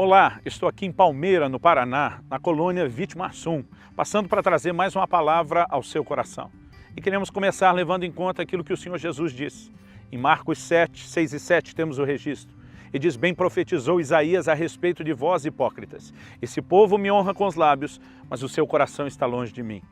Olá, estou aqui em Palmeira, no Paraná, na colônia Vitimarsum, passando para trazer mais uma palavra ao seu coração. E queremos começar levando em conta aquilo que o Senhor Jesus disse. Em Marcos 7, 6 e 7 temos o registro. E diz: bem profetizou Isaías a respeito de vós, hipócritas. Esse povo me honra com os lábios, mas o seu coração está longe de mim.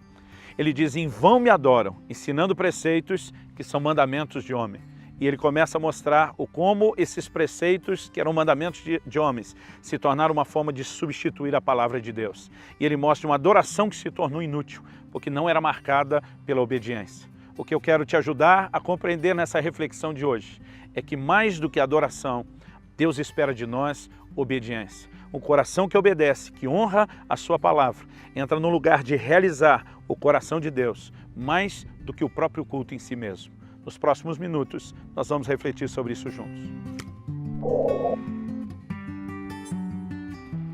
Ele diz: em vão me adoram, ensinando preceitos que são mandamentos de homem. E ele começa a mostrar como esses preceitos, que eram mandamentos de homens, se tornaram uma forma de substituir a palavra de Deus. E ele mostra uma adoração que se tornou inútil, porque não era marcada pela obediência. O que eu quero te ajudar a compreender nessa reflexão de hoje é que mais do que adoração, Deus espera de nós obediência. Um coração que obedece, que honra a sua palavra, entra no lugar de realizar o coração de Deus, mais do que o próprio culto em si mesmo. Nos próximos minutos, nós vamos refletir sobre isso juntos.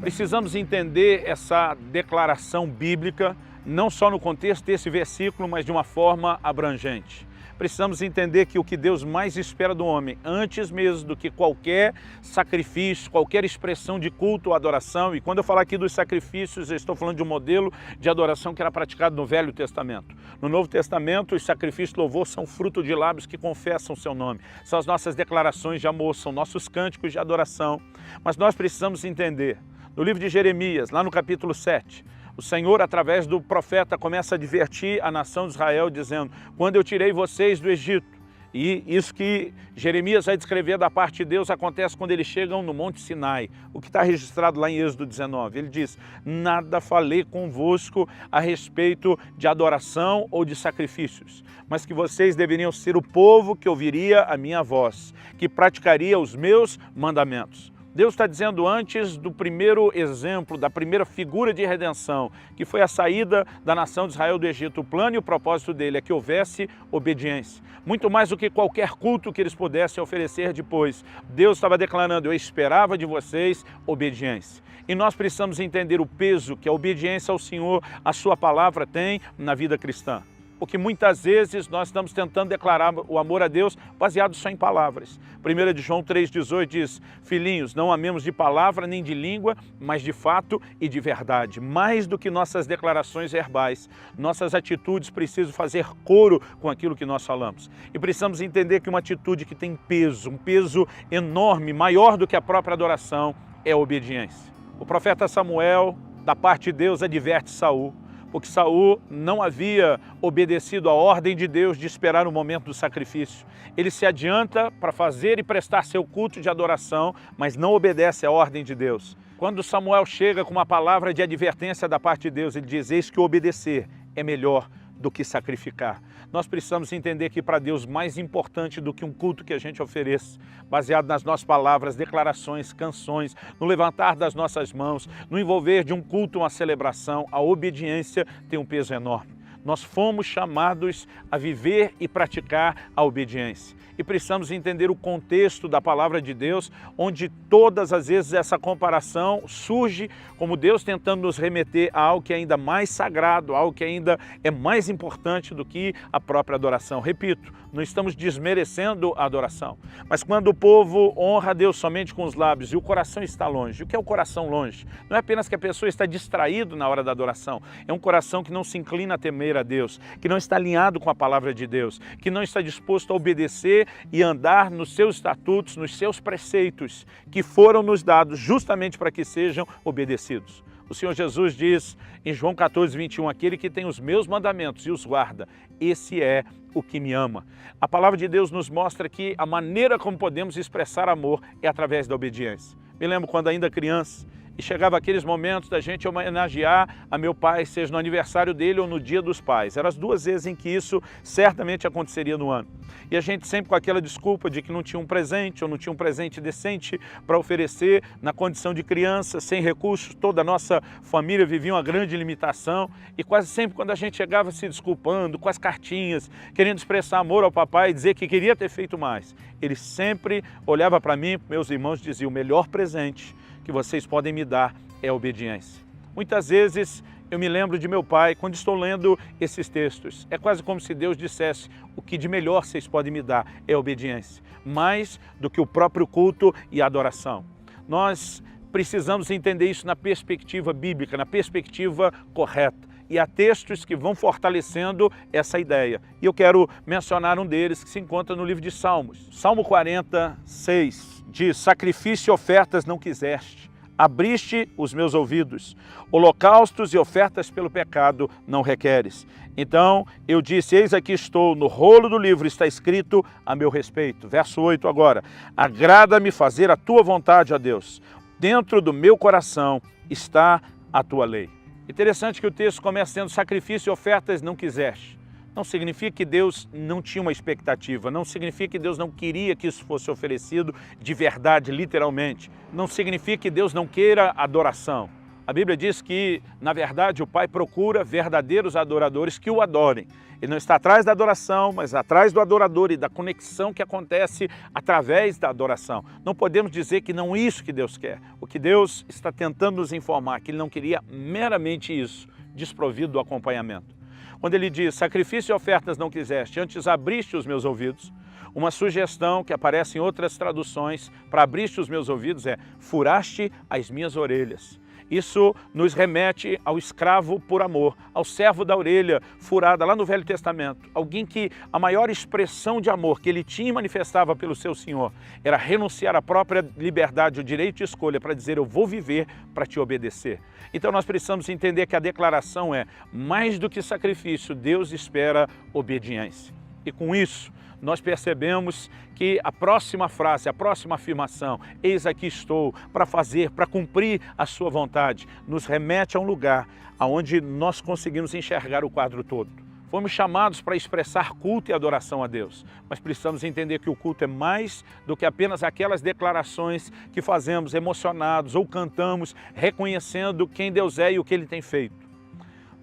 Precisamos entender essa declaração bíblica, não só no contexto desse versículo, mas de uma forma abrangente. Precisamos entender que o que Deus mais espera do homem, antes mesmo do que qualquer sacrifício, qualquer expressão de culto ou adoração, e quando eu falar aqui dos sacrifícios, eu estou falando de um modelo de adoração que era praticado no Velho Testamento. No Novo Testamento, os sacrifícios de louvor são fruto de lábios que confessam o seu nome. São as nossas declarações de amor, são nossos cânticos de adoração. Mas nós precisamos entender, no livro de Jeremias, lá no capítulo 7, o Senhor, através do profeta, começa a advertir a nação de Israel, dizendo: quando eu tirei vocês do Egito, e isso que Jeremias vai descrever da parte de Deus acontece quando eles chegam no Monte Sinai, o que está registrado lá em Êxodo 19. Ele diz: nada falei convosco a respeito de adoração ou de sacrifícios, mas que vocês deveriam ser o povo que ouviria a minha voz, que praticaria os meus mandamentos. Deus está dizendo antes do primeiro exemplo, da primeira figura de redenção, que foi a saída da nação de Israel do Egito. O plano e o propósito dele é que houvesse obediência. Muito mais do que qualquer culto que eles pudessem oferecer depois. Deus estava declarando: eu esperava de vocês obediência. E nós precisamos entender o peso que a obediência ao Senhor, a sua palavra, tem na vida cristã. Porque muitas vezes nós estamos tentando declarar o amor a Deus baseado só em palavras. 1 de João 3,18 diz: filhinhos, não amemos de palavra nem de língua, mas de fato e de verdade. Mais do que nossas declarações verbais, nossas atitudes precisam fazer coro com aquilo que nós falamos. E precisamos entender que uma atitude que tem peso, um peso enorme, maior do que a própria adoração, é a obediência. O profeta Samuel, da parte de Deus, adverte Saul, porque Saul não havia obedecido à ordem de Deus de esperar o momento do sacrifício. Ele se adianta para fazer e prestar seu culto de adoração, mas não obedece à ordem de Deus. Quando Samuel chega com uma palavra de advertência da parte de Deus, ele diz: eis que obedecer é melhor do que sacrificar. Nós precisamos entender que para Deus mais importante do que um culto que a gente ofereça, baseado nas nossas palavras, declarações, canções, no levantar das nossas mãos, no envolver de um culto, uma celebração, a obediência tem um peso enorme. Nós fomos chamados a viver e praticar a obediência. E precisamos entender o contexto da palavra de Deus, onde todas as vezes essa comparação surge como Deus tentando nos remeter a algo que é ainda mais sagrado, algo que ainda é mais importante do que a própria adoração. Repito, não estamos desmerecendo a adoração, mas quando o povo honra a Deus somente com os lábios e o coração está longe. O que é o coração longe? Não é apenas que a pessoa está distraído na hora da adoração, é um coração que não se inclina a temer a Deus, que não está alinhado com a palavra de Deus, que não está disposto a obedecer e andar nos seus estatutos, nos seus preceitos, que foram nos dados justamente para que sejam obedecidos. O Senhor Jesus diz em João 14, 21, aquele que tem os meus mandamentos e os guarda, esse é o que me ama. A palavra de Deus nos mostra que a maneira como podemos expressar amor é através da obediência. Me lembro quando ainda criança, e chegava aqueles momentos da gente homenagear a meu pai, seja no aniversário dele ou no dia dos pais. Eram as duas vezes em que isso certamente aconteceria no ano. E a gente sempre com aquela desculpa de que não tinha um presente ou não tinha um presente decente para oferecer na condição de criança, sem recursos. Toda a nossa família vivia uma grande limitação e quase sempre quando a gente chegava se desculpando, com as cartinhas, querendo expressar amor ao papai e dizer que queria ter feito mais, ele sempre olhava para mim, para meus irmãos, e dizia: o melhor presente que vocês podem me dar é a obediência. Muitas vezes eu me lembro de meu pai quando estou lendo esses textos. É quase como se Deus dissesse: o que de melhor vocês podem me dar é a obediência, mais do que o próprio culto e a adoração. Nós precisamos entender isso na perspectiva bíblica, na perspectiva correta. E há textos que vão fortalecendo essa ideia. E eu quero mencionar um deles que se encontra no livro de Salmos. Salmo 46 diz: sacrifício e ofertas não quiseste, abriste os meus ouvidos, holocaustos e ofertas pelo pecado não requeres. Então eu disse: eis aqui estou, no rolo do livro está escrito a meu respeito. Verso 8 agora: agrada-me fazer a tua vontade, ó Deus, dentro do meu coração está a tua lei. Interessante que o texto começa sendo: sacrifício e ofertas não quiseste. Não significa que Deus não tinha uma expectativa, não significa que Deus não queria que isso fosse oferecido de verdade, literalmente. Não significa que Deus não queira adoração. A Bíblia diz que, na verdade, o Pai procura verdadeiros adoradores que o adorem. Ele não está atrás da adoração, mas atrás do adorador e da conexão que acontece através da adoração. Não podemos dizer que não é isso que Deus quer. O que Deus está tentando nos informar, que Ele não queria meramente isso, desprovido do acompanhamento. Quando Ele diz: sacrifício e ofertas não quiseste, antes abriste os meus ouvidos. Uma sugestão que aparece em outras traduções para abriste os meus ouvidos é: furaste as minhas orelhas. Isso nos remete ao escravo por amor, ao servo da orelha furada lá no Velho Testamento. Alguém que a maior expressão de amor que ele tinha e manifestava pelo seu Senhor era renunciar à própria liberdade, o direito de escolha para dizer: eu vou viver para te obedecer. Então nós precisamos entender que a declaração é: mais do que sacrifício, Deus espera obediência. E com isso, nós percebemos que a próxima frase, a próxima afirmação, eis aqui estou, para fazer, para cumprir a sua vontade, nos remete a um lugar onde nós conseguimos enxergar o quadro todo. Fomos chamados para expressar culto e adoração a Deus, mas precisamos entender que o culto é mais do que apenas aquelas declarações que fazemos emocionados ou cantamos reconhecendo quem Deus é e o que Ele tem feito.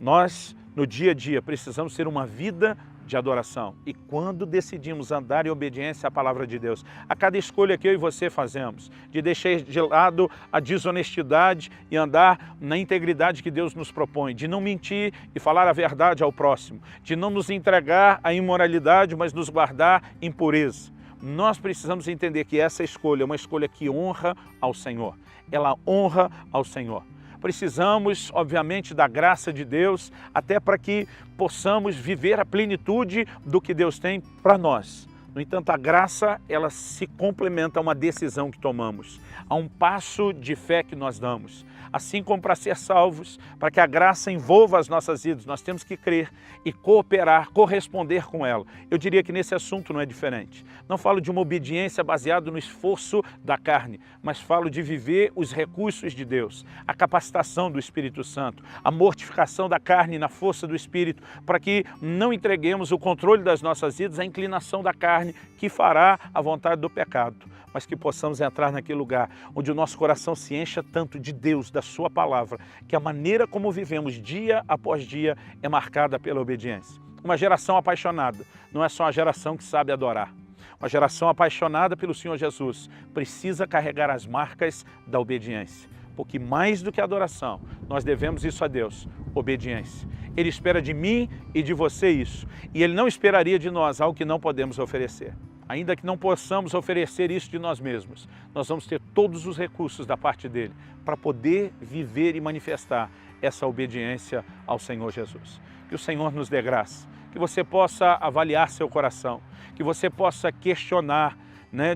Nós, no dia a dia, precisamos ter uma vida de adoração. E quando decidimos andar em obediência à palavra de Deus, a cada escolha que eu e você fazemos, de deixar de lado a desonestidade e andar na integridade que Deus nos propõe, de não mentir e falar a verdade ao próximo, de não nos entregar à imoralidade, mas nos guardar em pureza. Nós precisamos entender que essa escolha é uma escolha que honra ao Senhor. Ela honra ao Senhor. Precisamos, obviamente, da graça de Deus, até para que possamos viver a plenitude do que Deus tem para nós. No entanto, a graça, ela se complementa a uma decisão que tomamos, a um passo de fé que nós damos. Assim como para ser salvos, para que a graça envolva as nossas vidas, nós temos que crer e cooperar, corresponder com ela. Eu diria que nesse assunto não é diferente. Não falo de uma obediência baseada no esforço da carne, mas falo de viver os recursos de Deus, a capacitação do Espírito Santo, a mortificação da carne na força do Espírito, para que não entreguemos o controle das nossas vidas à inclinação da carne, que fará a vontade do pecado, mas que possamos entrar naquele lugar onde o nosso coração se encha tanto de Deus, da sua palavra, que a maneira como vivemos dia após dia é marcada pela obediência. Uma geração apaixonada não é só uma geração que sabe adorar. Uma geração apaixonada pelo Senhor Jesus precisa carregar as marcas da obediência. Porque mais do que adoração, nós devemos isso a Deus, obediência. Ele espera de mim e de você isso. E Ele não esperaria de nós algo que não podemos oferecer. Ainda que não possamos oferecer isso de nós mesmos, nós vamos ter todos os recursos da parte dEle para poder viver e manifestar essa obediência ao Senhor Jesus. Que o Senhor nos dê graça, que você possa avaliar seu coração, que você possa questionar,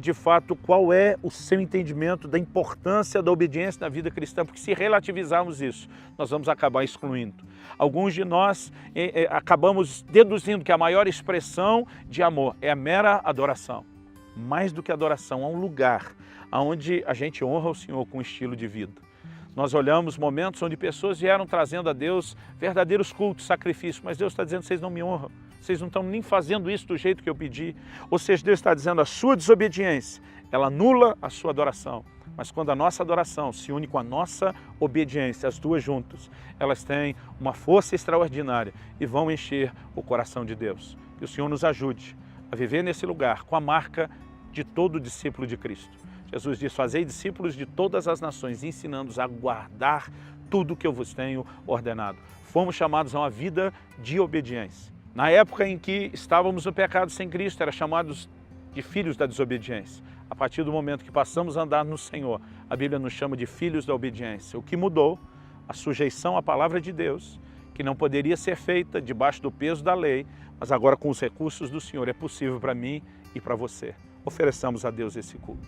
de fato, qual é o seu entendimento da importância da obediência na vida cristã, porque se relativizarmos isso, nós vamos acabar excluindo. Alguns de nós acabamos deduzindo que a maior expressão de amor é a mera adoração. Mais do que adoração, há um lugar onde a gente honra o Senhor com um estilo de vida. Nós olhamos momentos onde pessoas vieram trazendo a Deus verdadeiros cultos, sacrifícios, mas Deus está dizendo: vocês não me honram. Vocês não estão nem fazendo isso do jeito que eu pedi. Ou seja, Deus está dizendo: a sua desobediência, ela anula a sua adoração. Mas quando a nossa adoração se une com a nossa obediência, as duas juntas, elas têm uma força extraordinária e vão encher o coração de Deus. Que o Senhor nos ajude a viver nesse lugar com a marca de todo discípulo de Cristo. Jesus diz: fazei discípulos de todas as nações, ensinando-os a guardar tudo o que eu vos tenho ordenado. Fomos chamados a uma vida de obediência. Na época em que estávamos no pecado sem Cristo, era chamados de filhos da desobediência. A partir do momento que passamos a andar no Senhor, a Bíblia nos chama de filhos da obediência. O que mudou? A sujeição à palavra de Deus, que não poderia ser feita debaixo do peso da lei, mas agora com os recursos do Senhor é possível para mim e para você. Ofereçamos a Deus esse culto.